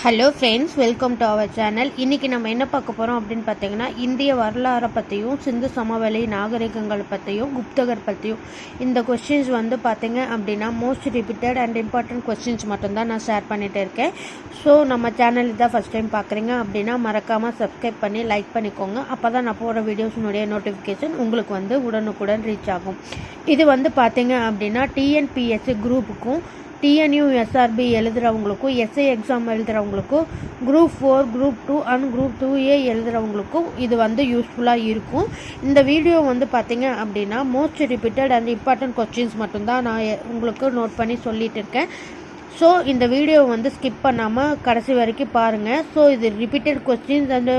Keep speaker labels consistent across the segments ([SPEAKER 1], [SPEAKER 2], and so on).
[SPEAKER 1] Hello friends, welcome to our channel. இன்றைக்கி நம்ம என்ன பார்க்க போகிறோம் அப்படின்னு பார்த்தீங்கன்னா, இந்திய வரலாறை பற்றியும் சிந்து சமவெளி நாகரிகங்கள் பற்றியும் குப்தகர் பற்றியும் இந்த கொஸ்டின்ஸ் வந்து பார்த்தீங்க அப்படின்னா most repeated and important questions மட்டும்தான் நான் ஷேர் பண்ணிகிட்டு இருக்கேன். ஸோ நம்ம சேனல் இதான் ஃபஸ்ட் டைம் பார்க்குறீங்க அப்படின்னா மறக்காமல் சப்ஸ்கிரைப் பண்ணி லைக் பண்ணிக்கோங்க. அப்போ தான் நான் போகிற வீடியோஸினுடைய நோட்டிஃபிகேஷன் உங்களுக்கு வந்து உடனுக்குடன் ரீச் ஆகும். இது வந்து பார்த்தீங்க அப்படின்னா டிஎன்பிஎஸ்சி குரூப்புக்கும் டிஎன்யூஎஸ்ஆர்பி எழுதுகிறவங்களுக்கும் எஸ்ஐ எக்ஸாம் எழுதுகிறவங்களுக்கும் group 4 group 2 and group 2A எழுதுகிறவங்களுக்கும் இது வந்து யூஸ்ஃபுல்லாக இருக்கும். இந்த வீடியோ வந்து பார்த்திங்க அப்படின்னா most repeated and important questions மட்டும்தான் நான் உங்களுக்கு நோட் பண்ணி சொல்லிகிட்டு இருக்கேன். ஸோ இந்த வீடியோ வந்து ஸ்கிப் பண்ணாமல் கடைசி வரைக்கும் பாருங்கள். ஸோ இது repeated questions and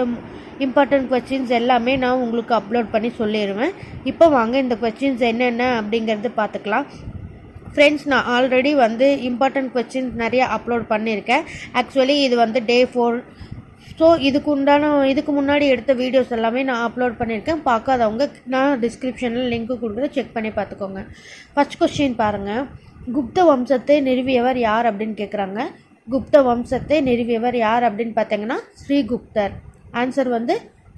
[SPEAKER 1] important questions எல்லாமே நான் உங்களுக்கு அப்லோட் பண்ணி சொல்லிடுவேன். இப்போ வாங்க இந்த கொஸ்டின்ஸ் என்னென்ன அப்படிங்கிறது பார்த்துக்கலாம். ஃப்ரெண்ட்ஸ், நான் ஆல்ரெடி வந்து இம்பார்ட்டன்ட் கொஸ்டின்ஸ் நிறைய அப்லோட் பண்ணியிருக்கேன். ஆக்சுவலி இது வந்து டே 4. ஸோ இதுக்கு முன்னாடி எடுத்த வீடியோஸ் எல்லாமே நான் அப்லோட் பண்ணியிருக்கேன். பார்க்காதவங்க நான் டிஸ்கிரிப்ஷனில் லிங்க்கு கொடுக்குறேன், செக் பண்ணி பார்த்துக்கோங்க. ஃபஸ்ட் கொஸ்டின் பாருங்கள். குப்த வம்சத்தை நிறுவியவர் யார் அப்படின்னு கேட்குறாங்க. குப்த வம்சத்தை நிறுவியவர் யார் அப்படின்னு பார்த்தீங்கன்னா ஸ்ரீகுப்தர். ஆன்சர் வந்து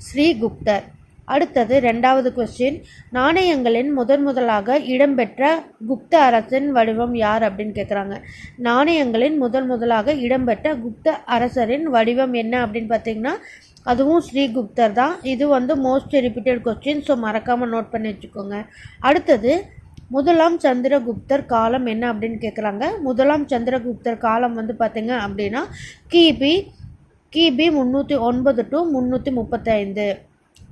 [SPEAKER 1] ஸ்ரீகுப்தர். அடுத்தது ரெண்டாவது கொஸ்டின். நாணயங்களின் முதலாக இடம்பெற்ற குப்த அரசின் வடிவம் யார் அப்படின்னு கேட்குறாங்க. நாணயங்களின் முதலாக இடம்பெற்ற குப்த அரசரின் வடிவம் என்ன அப்படின்னு பார்த்தீங்கன்னா அதுவும் ஸ்ரீகுப்தர் தான். இது வந்து மோஸ்ட் ரிப்பீட்டட் கொஸ்டின், ஸோ மறக்காமல் நோட் பண்ணி வச்சுக்கோங்க. அடுத்தது முதலாம் சந்திரகுப்தர் காலம் என்ன அப்படின்னு கேட்குறாங்க. முதலாம் சந்திரகுப்தர் காலம் வந்து பார்த்தீங்க அப்படின்னா கிபி 309 to 335.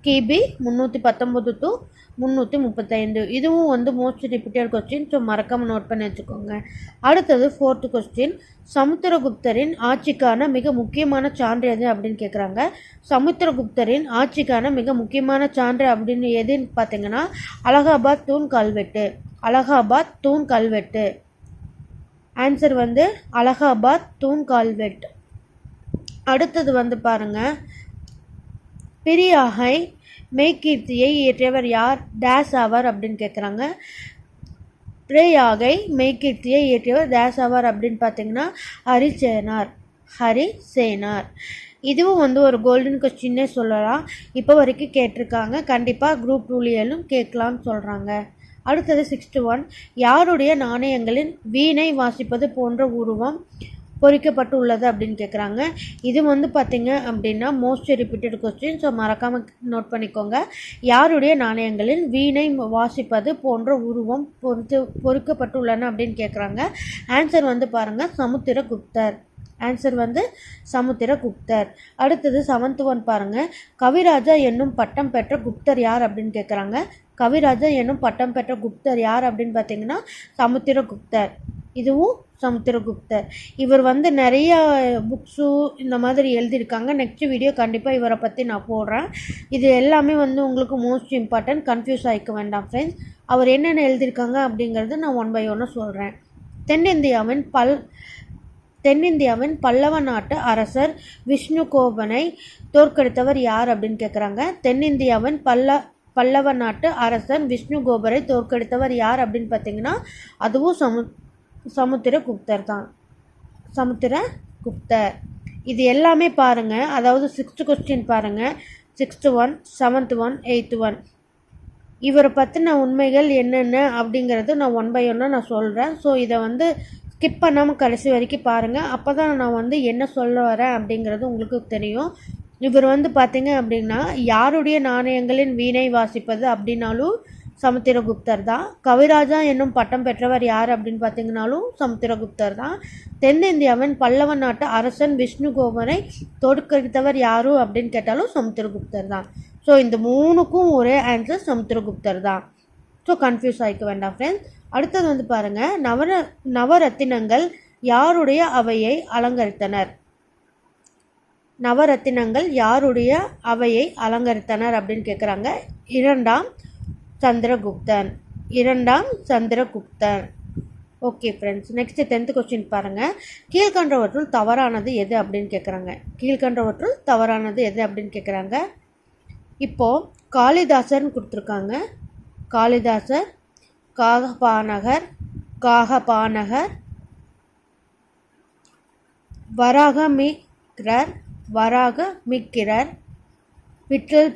[SPEAKER 1] கிபி 319 to 335. இதுவும் வந்து மோஸ்ட் ரிப்பீட்டட் கொஸ்டின், ஸோ மறக்காமல் நோட் பண்ணி வச்சுக்கோங்க. அடுத்தது ஃபோர்த்து கொஸ்டின். சமுத்திரகுப்தரின் ஆட்சிக்கான மிக முக்கியமான சான்று எது அப்படின்னு கேட்குறாங்க. சமுத்திரகுப்தரின் ஆட்சிக்கான மிக முக்கியமான சான்று அப்படின்னு எதுன்னு பார்த்தீங்கன்னா அலகாபாத் தூண் கல்வெட்டு. அலகாபாத் தூண் கல்வெட்டு. ஆன்சர் வந்து அலகாபாத் தூண் கல்வெட்டு. அடுத்தது வந்து பாருங்கள். பிரியாகை மெய்கீர்த்தியை இயற்றியவர் யார்? டேஸ் ஆவார் அப்படின்னு கேட்குறாங்க. பிரியாகை மெய்கீர்த்தியை இயற்றியவர் டேஸ் ஆவார் அப்படின்னு பார்த்தீங்கன்னா ஹரிசேனார். இதுவும் வந்து ஒரு கோல்டன் கொஸ்டின்னே சொல்லலாம். இப்போ வரைக்கும் கேட்டிருக்காங்க. கண்டிப்பாக குரூப் 2லும் கேட்கலான்னு சொல்கிறாங்க. அடுத்தது 61. யாருடைய நாணயங்களின் வீணை வாசிப்பது போன்ற உருவம் பொறிக்கப்பட்டு உள்ளது அப்படின்னு கேட்குறாங்க. இது வந்து பார்த்தீங்க அப்படின்னா மோஸ்ட் ரிப்பீட்டட் கொஸ்டின், ஸோ மறக்காமல் நோட் பண்ணிக்கோங்க. யாருடைய நாணயங்களில் வீணை வாசிப்பது போன்ற உருவம் பொறிக்கப்பட்டுள்ளன அப்படின்னு கேட்குறாங்க. ஆன்சர் வந்து பாருங்கள் சமுத்திரகுப்தர். ஆன்சர் வந்து சமுத்திரகுப்தர். அடுத்தது 71 பாருங்கள். கவிராஜா என்னும் பட்டம் பெற்ற குப்தர் யார் அப்படின்னு கேட்குறாங்க. கவிராஜா என்னும் பட்டம் பெற்ற குப்தர் யார் அப்படின்னு பார்த்தீங்கன்னா சமுத்திரகுப்தர். இதுவும் சமுத்திரகுப்தர். இவர் வந்து நிறைய புக்ஸு இந்த மாதிரி எழுதியிருக்காங்க. நெக்ஸ்ட் வீடியோ கண்டிப்பாக இவரை பற்றி நான் போடுறேன். இது எல்லாமே வந்து உங்களுக்கு மோஸ்ட் இம்பார்ட்டன்ட், கன்ஃபியூஸ் ஆகிக்க வேண்டாம் ஃப்ரெண்ட்ஸ். அவர் என்னென்ன எழுதியிருக்காங்க அப்படிங்கிறது நான் 1 by 1 சொல்கிறேன். தென்னிந்தியாவின் பல்லவ நாட்டு அரசர் விஷ்ணுகோபனை தோற்கடித்தவர் யார் அப்படின்னு கேட்குறாங்க. தென்னிந்தியாவின் பல்லவ நாட்டு அரசன் விஷ்ணுகோபரை தோற்கடித்தவர் யார் அப்படின்னு பார்த்தீங்கன்னா அதுவும் சமுத்திரகுப்தர் தான். சமுத்திரகுப்தர். இது எல்லாமே பாருங்கள். அதாவது 6th கொஸ்டின் பாருங்கள். 6th 1, 7th 1, 8th 1. இவரை பற்றின உண்மைகள் என்னென்ன அப்படிங்கிறது நான் 1 by 1 நான் சொல்கிறேன். ஸோ இதை வந்து ஸ்கிப் பண்ணாமல் கடைசி வரைக்கும் பாருங்கள். அப்போ தான் நான் வந்து என்ன சொல்ல வரேன் அப்படிங்கிறது உங்களுக்கு தெரியும். இவர் வந்து பார்த்தீங்க அப்படின்னா யாருடைய நாணயங்களின் வீணை வாசிப்பது அப்படின்னாலும் சமுத்திரகுப்தர் தான். கவிராஜா என்னும் பட்டம் பெற்றவர் யார் அப்படின்னு பார்த்தீங்கன்னாலும் சமுத்திரகுப்தர் தான். தென்னிந்தியாவின் பல்லவ நாட்டு அரசன் விஷ்ணுகோபனை தோற்கடித்தவர் யாரு அப்படின்னு கேட்டாலும் சமுத்திரகுப்தர் தான். ஸோ இந்த 3க்கும் ஒரே ஆன்சர் சமுத்திரகுப்தர் தான். ஸோ கன்ஃபியூஸ் ஆகிக்க வேண்டாம் ஃப்ரெண்ட்ஸ். அடுத்தது வந்து பாருங்கள். நவரத்தினங்கள் யாருடைய அவையை அலங்கரித்தனர்? நவரத்தினங்கள் யாருடைய அவையை அலங்கரித்தனர் அப்படின்னு கேட்குறாங்க. இரண்டாம் சந்திரகுப்தன். Okay friends, next 10th question பாருங்கள். கீழ்கண்டவற்றுள் தவறானது எது அப்படின்னு கேட்குறாங்க. கீழ்கண்டவற்றுள் தவறானது எது அப்படின்னு கேட்குறாங்க. இப்போது காளிதாசர்னு கொடுத்துருக்காங்க. காளிதாசர், காகபானகர், வராகமி மிக்ரர், வராக மிக்கிரர், விட்டல்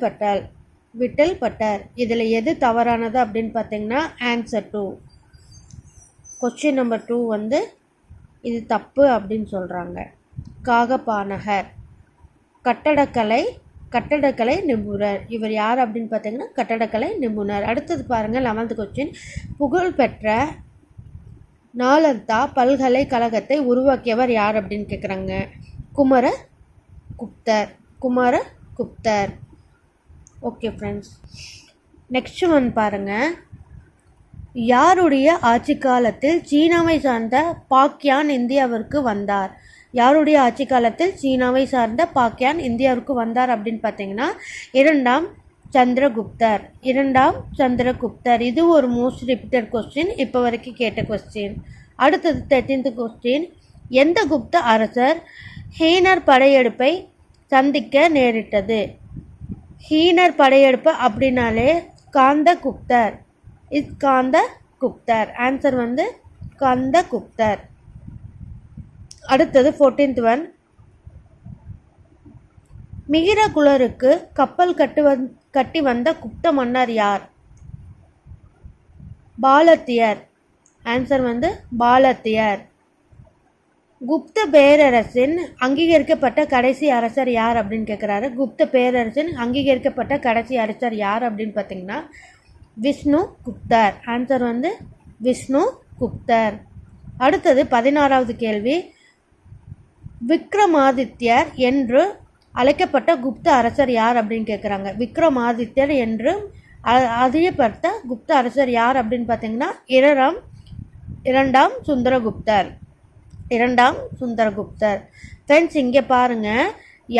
[SPEAKER 1] பட்டர். இதில் எது தவறானது அப்படின்னு பார்த்தீங்கன்னா ஆன்சர் 2. கொஸ்டின் நம்பர் 2 வந்து இது தப்பு அப்படின்னு சொல்கிறாங்க. காகபானகர், கட்டடக்கலை நிபுணர். இவர் யார் அப்படின்னு பார்த்தீங்கன்னா கட்டடக்கலை நிபுணர். அடுத்தது பாருங்கள் 11th கொஸ்டின். புகழ்பெற்ற நாலந்தா பல்கலைக்கழகத்தை உருவாக்கியவர் யார் அப்படின்னு கேட்குறாங்க. குமரகுப்தர். ஓகே ஃப்ரெண்ட்ஸ், நெக்ஸ்ட் ஒன் பாருங்கள். யாருடைய ஆட்சி காலத்தில் சீனாவை சார்ந்த பாக்யான் இந்தியாவிற்கு வந்தார்? யாருடைய ஆட்சி காலத்தில் சீனாவை சார்ந்த பாக்யான் இந்தியாவிற்கு வந்தார் அப்படின்னு பார்த்தீங்கன்னா இரண்டாம் சந்திரகுப்தர். இது ஒரு மோஸ்ட் ரிப்பீட்டட் கொஸ்டின், இப்போ வரைக்கும் கேட்ட கொஸ்டின். அடுத்தது 13th கொஸ்டின். எந்த குப்த அரசர் ஹீனர் படையெடுப்பை சந்திக்க நேரிட்டது? ஹீனர் படையெடுப்பு அப்படின்னாலே காந்தகுப்தர். ஆன்சர் வந்து காந்தகுப்தர். அடுத்தது 14th ஒன். மிகிரகுலருக்கு கப்பல் கட்டி வந்த குப்த மன்னர் யார்? பாலத்தியர். ஆன்சர் வந்து பாலத்தியர். குப்த பேரரசின் அங்கீகரிக்கப்பட்ட கடைசி அரசர் யார் அப்படின்னு கேட்குறாரு. குப்த பேரரசின் அங்கீகரிக்கப்பட்ட கடைசி அரசர் யார் அப்படின்னு பார்த்தீங்கன்னா விஷ்ணுகுப்தர். ஆன்சர் வந்து விஷ்ணுகுப்தர். அடுத்தது 16வது கேள்வி. விக்ரமாதித்யர் என்று அழைக்கப்பட்ட குப்த அரசர் யார் அப்படின்னு கேட்குறாங்க. விக்ரமாதித்யர் என்று அறியப்பட்ட குப்த அரசர் யார் அப்படின்னு பார்த்தீங்கன்னா இரண்டாம் சுந்தரகுப்தர். ஃப்ரெண்ட்ஸ், இங்கே பாருங்கள்,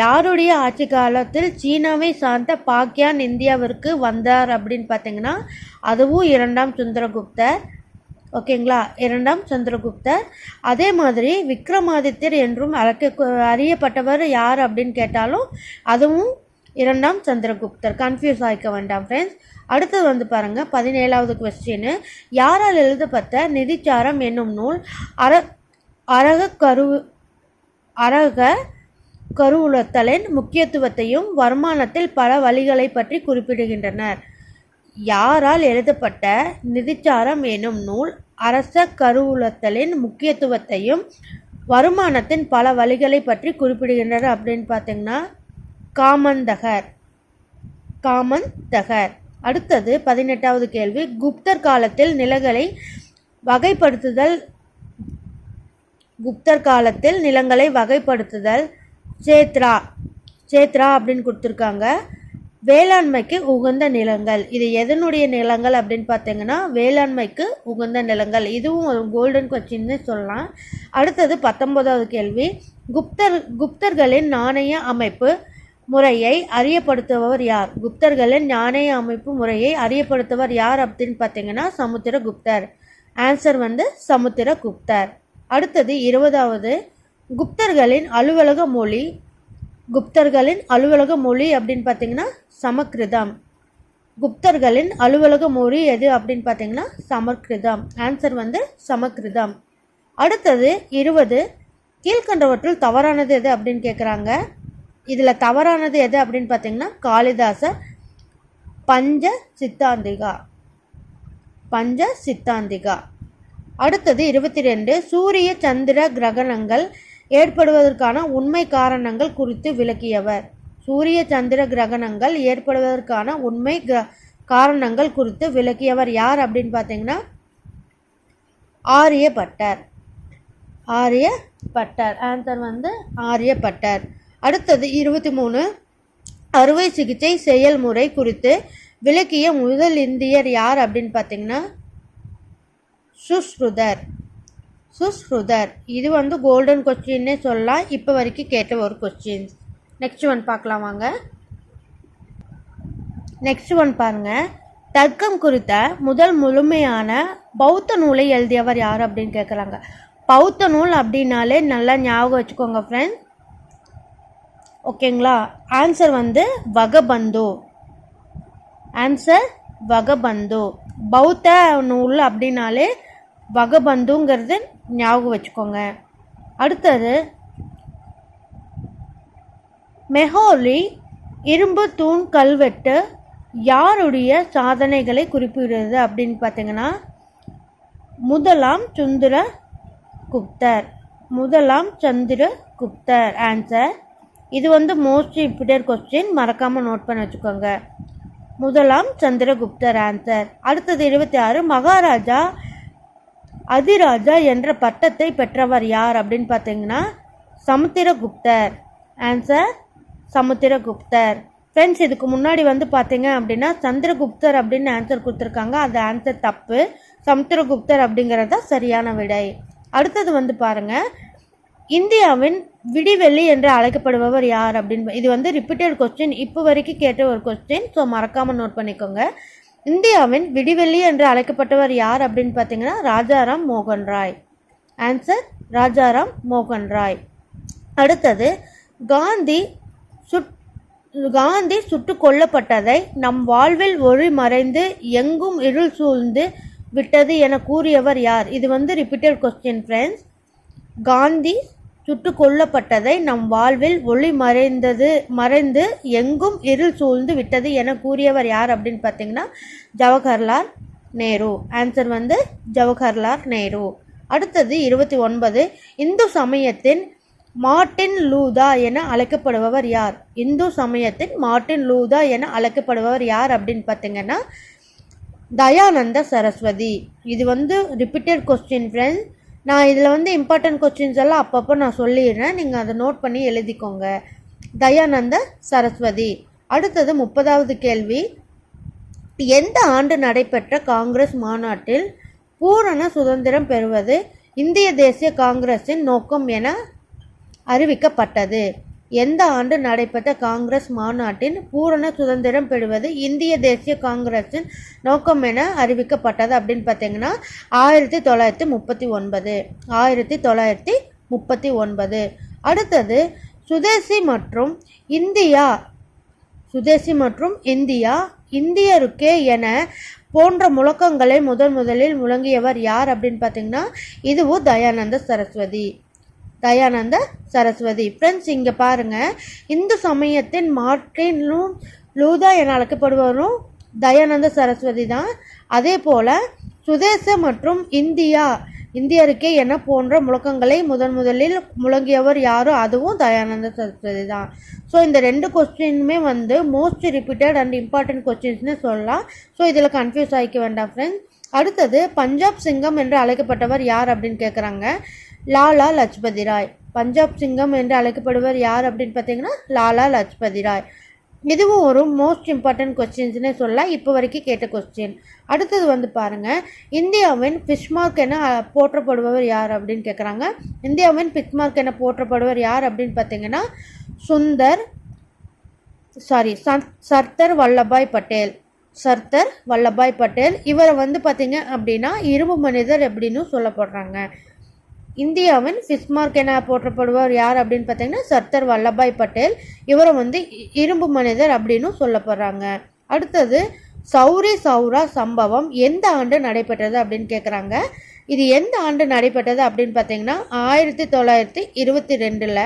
[SPEAKER 1] யாருடைய ஆட்சி காலத்தில் சீனாவை சார்ந்த பாக்யான் இந்தியாவிற்கு வந்தார் அப்படின்னு பார்த்தீங்கன்னா அதுவும் இரண்டாம் சுந்தரகுப்தர். ஓகேங்களா, இரண்டாம் சந்திரகுப்தர். அதே மாதிரி விக்ரமாதித்யர் என்றும் அறியப்பட்டவர் யார் அப்படின்னு கேட்டாலும் அதுவும் இரண்டாம் சந்திரகுப்தர். கன்ஃபியூஸ் ஆகிக்க வேண்டாம் ஃப்ரெண்ட்ஸ். அடுத்தது வந்து பாருங்கள் 17வது கொஸ்டின். யாரால் எழுதப்பட்ட நிதிச்சாரம் என்னும் நூல் அரக கருவுலத்தலின் முக்கியத்துவத்தையும் வருமானத்தில் பல வழிகளை பற்றி குறிப்பிடுகின்றனர்? யாரால் எழுதப்பட்ட நிதிச்சாரம் எனும் நூல் அரச கருவூலத்தலின் முக்கியத்துவத்தையும் வருமானத்தின் பல வழிகளை பற்றி குறிப்பிடுகின்றனர் அப்படின்னு பார்த்தீங்கன்னா காமந்தகர். அடுத்தது 18வது கேள்வி. குப்தர் காலத்தில் நிலங்களை வகைப்படுத்துதல் சேத்ரா அப்படின்னு கொடுத்துருக்காங்க. வேளாண்மைக்கு உகந்த நிலங்கள். இது எதனுடைய நிலங்கள் அப்படின்னு பார்த்தீங்கன்னா வேளாண்மைக்கு உகந்த நிலங்கள். இதுவும் ஒரு கோல்டன் கொஸ்டின்னு சொல்லலாம். அடுத்தது 19வது கேள்வி. குப்தர்களின் நாணய அமைப்பு முறையை அறியப்படுத்துபவர் யார்? குப்தர்களின் நாணய அமைப்பு முறையை அறியப்படுத்துவர் யார் அப்படின்னு பார்த்தீங்கன்னா சமுத்திரகுப்தர். ஆன்சர் வந்து சமுத்திரகுப்தர். அடுத்தது 20வது. குப்தர்களின் அலுவலக மொழி அப்படின்னு பார்த்தீங்கன்னா சமஸ்கிருதம். குப்தர்களின் அலுவலக மொழி எது அப்படின்னு பார்த்தீங்கன்னா சமஸ்கிருதம். ஆன்சர் வந்து சமஸ்கிருதம். அடுத்தது 20. கீழ்கண்டவற்றுள் தவறானது எது அப்படின்னு கேட்குறாங்க. இதில் தவறானது எது அப்படின்னு பார்த்தீங்கன்னா காளிதாசர் பஞ்ச சித்தாந்திகா. அடுத்தது 22. சூரிய சந்திர கிரகணங்கள் ஏற்படுவதற்கான உண்மை காரணங்கள் குறித்து விளக்கியவர். சூரிய சந்திர கிரகணங்கள் ஏற்படுவதற்கான உண்மை காரணங்கள் குறித்து விளக்கியவர் யார் அப்படின்னு பார்த்தீங்கன்னா ஆரியப்பட்டர். ஆன்சர் வந்து ஆரியப்பட்டர். அடுத்தது 23. அறுவை சிகிச்சை செயல்முறை குறித்து விளக்கிய முதல் இந்தியர் யார் அப்படின்னு பார்த்தீங்கன்னா சுஷ்ருதர். இது வந்து கோல்டன் கொஸ்டின்னே சொல்லலாம், இப்போ வரைக்கும் கேட்ட ஒரு கொஸ்டின்ஸ். நெக்ஸ்ட் ஒன் பார்க்கலாம் வாங்க. நெக்ஸ்ட் ஒன் பாருங்க. தர்க்கம் குறித்த முதல் முழுமையான பௌத்த நூலை எழுதியவர் யார் அப்படின்னு கேட்குறாங்க. பௌத்த நூல் அப்படின்னாலே நல்லா ஞாபகம் வச்சுக்கோங்க ஃப்ரெண்ட்ஸ். ஓகேங்களா, ஆன்சர் வந்து வகபந்து. பௌத்த நூல் அப்படின்னாலே வகபந்துங்கிறது ஞாபகம் வச்சுக்கோங்க. அடுத்தது மெஹோலி இரும்பு தூண் கல்வெட்டு யாருடைய சாதனைகளை குறிப்பிடுகிறது அப்படின்னு பார்த்தீங்கன்னா முதலாம் சந்திரகுப்தர் ஆன்சர். இது மோஸ்ட் ரிப்பீட்டட் கொஸ்டின், மறக்காமல் நோட் பண்ணி வச்சுக்கோங்க. முதலாம் சந்திரகுப்தர் ஆன்சர். அடுத்தது 26, மகாராஜா அதிராஜா என்ற பட்டத்தை பெற்றவர் யார் அப்படின்னு பார்த்தீங்கன்னா சமுத்திரகுப்தர் ஆன்சர். சமுத்திரகுப்தர். ஃப்ரெண்ட்ஸ், இதுக்கு முன்னாடி பார்த்தீங்க அப்படின்னா சந்திரகுப்தர் அப்படின்னு ஆன்சர் கொடுத்துருக்காங்க, அது ஆன்சர் தப்பு. சமுத்திரகுப்தர் அப்படிங்கிறது தான் சரியான விடை. அடுத்தது பாருங்க, இந்தியாவின் விடிவெள்ளி என்று அழைக்கப்படுபவர் யார் அப்படின்னு. இது ரிப்பீட்டட் கொஸ்டின், இப்போ வரைக்கும் கேட்ட ஒரு கொஸ்டின், ஸோ மறக்காமல் நோட் பண்ணிக்கோங்க. இந்தியாவின் விடிவெள்ளி என்று அழைக்கப்பட்டவர் யார் அப்படின்னு பார்த்தீங்கன்னா ராஜாராம் மோகன் ராய் ஆன்சர். ராஜாராம் மோகன் ராய். அடுத்தது, காந்தி சுட்டு கொல்லப்பட்டதை நம் வாழ்வில் ஒளி மறைந்து எங்கும் இருள் சூழ்ந்து விட்டது என கூறியவர் யார்? இது ரிப்பீட்டட் கொஸ்டின் ஃப்ரெண்ட்ஸ். காந்தி சுட்டு கொல்லப்பட்டதை நம் வாழ்வில் ஒளி மறைந்து எங்கும் இருள் சூழ்ந்து விட்டது என கூறியவர் யார் அப்படின்னு பார்த்தீங்கன்னா ஜவஹர்லால் நேரு ஆன்சர். ஜவஹர்லால் நேரு. அடுத்தது 29, இந்து சமயத்தின் மார்ட்டின் லூதா என அழைக்கப்படுபவர் யார்? இந்து சமயத்தின் மார்ட்டின் லூதா என அழைக்கப்படுபவர் யார் அப்படின்னு பார்த்தீங்கன்னா தயானந்த சரஸ்வதி. இது ரிப்பீட்டட் கொஸ்டின் ஃப்ரெண்ட்ஸ். நான் இதில் இம்பார்ட்டன்ட் கொஸ்டின்ஸ் எல்லாம் அப்பப்போ நான் சொல்லிடுறேன், நீங்கள் அதை நோட் பண்ணி எழுதிக்கோங்க. தயானந்த சரஸ்வதி. அடுத்தது 30வது கேள்வி, எந்த ஆண்டு நடைபெற்ற காங்கிரஸ் மாநாட்டில் பூரண சுதந்திரம் பெறுவது இந்திய தேசிய காங்கிரஸின் நோக்கம் என அறிவிக்கப்பட்டது? எந்த ஆண்டு நடைபெற்ற காங்கிரஸ் மாநாட்டின் பூரண சுதந்திரம் பெறுவது இந்திய தேசிய காங்கிரஸின் நோக்கம் என அறிவிக்கப்பட்டது அப்படின்னு பார்த்தீங்கன்னா 1939. 1939. அடுத்தது, சுதேசி மற்றும் இந்தியா இந்தியருக்கே என போன்ற முழக்கங்களை முதலில் முழங்கியவர் யார் அப்படின்னு பார்த்தீங்கன்னா இதுவும் தயானந்த சரஸ்வதி. ஃப்ரெண்ட்ஸ், இங்கே பாருங்கள், இந்து சமயத்தின் மார்ட்டின் லூதா என அழைக்கப்படுவரும் தயானந்த சரஸ்வதி தான். அதே போல் சுதேச மற்றும் இந்தியருக்கே என போன்ற முழக்கங்களை முதலில் முழங்கியவர் யாரோ அதுவும் தயானந்த சரஸ்வதி தான். ஸோ இந்த 2 கொஸ்டினுமே மோஸ்ட் ரிப்பீட்டட் அண்ட் இம்பார்ட்டன்ட் கொஸ்டின்ஸ்னு சொல்லலாம். ஸோ இதில் கன்ஃபியூஸ் ஆகிக்க வேண்டாம் ஃப்ரெண்ட்ஸ். அடுத்தது, பஞ்சாப் சிங்கம் என்று அழைக்கப்பட்டவர் யார் அப்படின்னு கேட்குறாங்க. லாலா லஜ்பதி ராய். பஞ்சாப் சிங்கம் என்று அழைக்கப்படுவர் யார் அப்படின்னு பார்த்தீங்கன்னா லாலா லஜ்பதி ராய். இதுவும் ஒரு மோஸ்ட் இம்பார்ட்டன்ட் கொஸ்டின்ஸ்னே சொல்லலாம், இப்போ வரைக்கும் கேட்ட கொஸ்டின். அடுத்தது பாருங்கள், இந்தியாவின் பிஸ்மார்க் என போற்றப்படுபவர் யார் அப்படின்னு கேட்குறாங்க. இந்தியாவின் பிஸ்மார்க் என போற்றப்படுவர் யார் அப்படின்னு பார்த்தீங்கன்னா சர்தார் வல்லபாய் பட்டேல். இவரை பார்த்தீங்க அப்படின்னா இரும்பு மனிதர் அப்படின்னு சொல்லப்படுறாங்க. இந்தியாவின் பிஸ்மார்க் என போற்றப்படுவார் யார் அப்படின்னு பார்த்தீங்கன்னா சர்தார் வல்லபாய் பட்டேல். இவரை இரும்பு மனிதர் அப்படின்னு சொல்லப்படுறாங்க. அடுத்தது, சௌரி சௌரா சம்பவம் எந்த ஆண்டு நடைபெற்றது அப்படின்னு கேட்குறாங்க. இது எந்த ஆண்டு நடைபெற்றது அப்படின்னு பார்த்தீங்கன்னா 1922.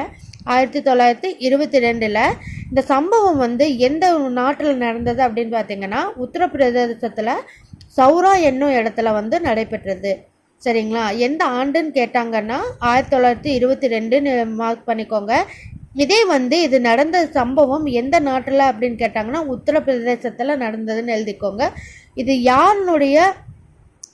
[SPEAKER 1] 1922 இந்த சம்பவம் எந்த நாட்டில் நடந்தது அப்படின்னு பார்த்தீங்கன்னா உத்தரப்பிரதேசத்தில் சௌரா என்னும் இடத்துல நடைபெற்றது. சரிங்களா? எந்த ஆண்டுன்னு கேட்டாங்கன்னா 1922 மார்க் பண்ணிக்கோங்க. இதே இது நடந்த சம்பவம் எந்த நாட்டில் அப்படின்னு கேட்டாங்கன்னா உத்தரப்பிரதேசத்தில் நடந்ததுன்னு எழுதிக்கோங்க. இது யாருடைய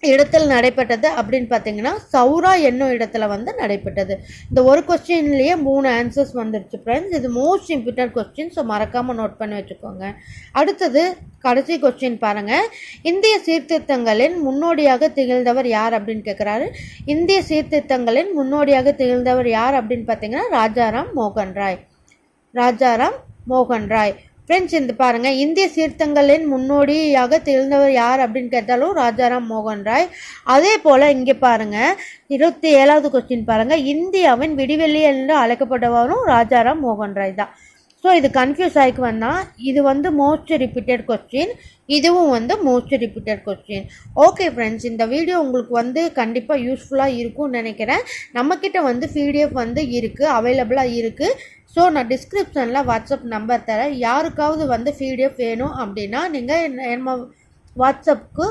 [SPEAKER 1] இடத்தில் நடைபெற்றது அப்படின்னு பார்த்தீங்கன்னா சௌரா என்னும் இடத்துல நடைபெற்றது. இந்த ஒரு கொஸ்டின்லேயே 3 ஆன்சர்ஸ் வந்துருச்சு ஃப்ரெண்ட்ஸ். இது மோஸ்ட் இம்பார்ட்டன்ட் கொஸ்டின், ஸோ மறக்காமல் நோட் பண்ணி வச்சுக்கோங்க. அடுத்தது, கடைசி கொஸ்டின் பாருங்கள், இந்திய சீர்திருத்தங்களின் முன்னோடியாக திகழ்ந்தவர் யார் அப்படின்னு கேட்குறாரு. இந்திய சீர்திருத்தங்களின் முன்னோடியாக திகழ்ந்தவர் யார் அப்படின்னு பார்த்தீங்கன்னா ராஜாராம் மோகன் ராய். ஃப்ரெண்ட்ஸ், இந்த பாருங்கள், இந்திய சீர்திருத்தங்களின் முன்னோடியாக திகழ்ந்தவர் யார் அப்படின்னு கேட்டாலும் ராஜாராம் மோகன் ராய். அதே போல் இங்கே பாருங்கள், 27வது கொஸ்டின் பாருங்கள், இந்தியாவின் விடிவெள்ளி என்று அழைக்கப்பட்டவரும் ராஜாராம் மோகன் ராய் தான். ஸோ இது கன்ஃபியூஸ் ஆகிக்கு வந்தால் இது வந்து மோஸ்ட் ரிப்பீட்டட் கொஸ்டின், இதுவும் வந்து most repeated question. Okay friends, இந்த வீடியோ உங்களுக்கு வந்து கண்டிப்பாக யூஸ்ஃபுல்லாக இருக்கும்னு நினைக்கிறேன். நம்மக்கிட்ட வந்து PDF வந்து இருக்குது, அவைலபிளாக இருக்குது. ஸோ நான் டிஸ்கிரிப்ஷனில் வாட்ஸ்அப் நம்பர் தரேன். யாருக்காவது வந்து PDF வேணும் அப்படின்னா நீங்கள் என்ன வாட்ஸ்அப்புக்கு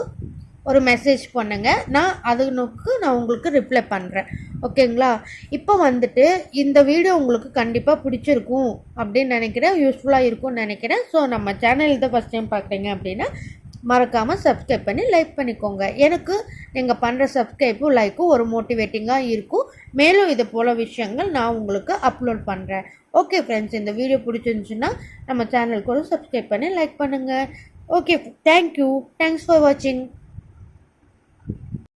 [SPEAKER 1] ஒரு மெசேஜ் பண்ணுங்கள், நான் உங்களுக்கு ரிப்ளை பண்ணுறேன். ஓகேங்களா? இப்போ வந்துட்டு இந்த வீடியோ உங்களுக்கு கண்டிப்பாக பிடிச்சிருக்கும் அப்படின்னு நினைக்கிறேன், யூஸ்ஃபுல்லாக இருக்கும்னு நினைக்கிறேன். ஸோ நம்ம சேனல் தான் ஃபஸ்ட் டைம் பார்க்குறீங்க அப்படின்னா மறக்காமல் சப்ஸ்கிரைப் பண்ணி லைக் பண்ணிக்கோங்க. எனக்கு நீங்கள் பண்ணுற சப்ஸ்கிரைப்பும் லைக்கும் ஒரு மோட்டிவேட்டிங்காக இருக்கும். மேலும் இது போல் விஷயங்கள் நான் உங்களுக்கு அப்லோட் பண்ணுறேன். ஓகே ஃப்ரெண்ட்ஸ், இந்த வீடியோ பிடிச்சிருந்துச்சுன்னா நம்ம சேனலுக்கு ஒரு சப்ஸ்கிரைப் பண்ணி லைக் பண்ணுங்கள். Okay, thank you. தேங்க்ஸ் ஃபார் வாட்சிங்.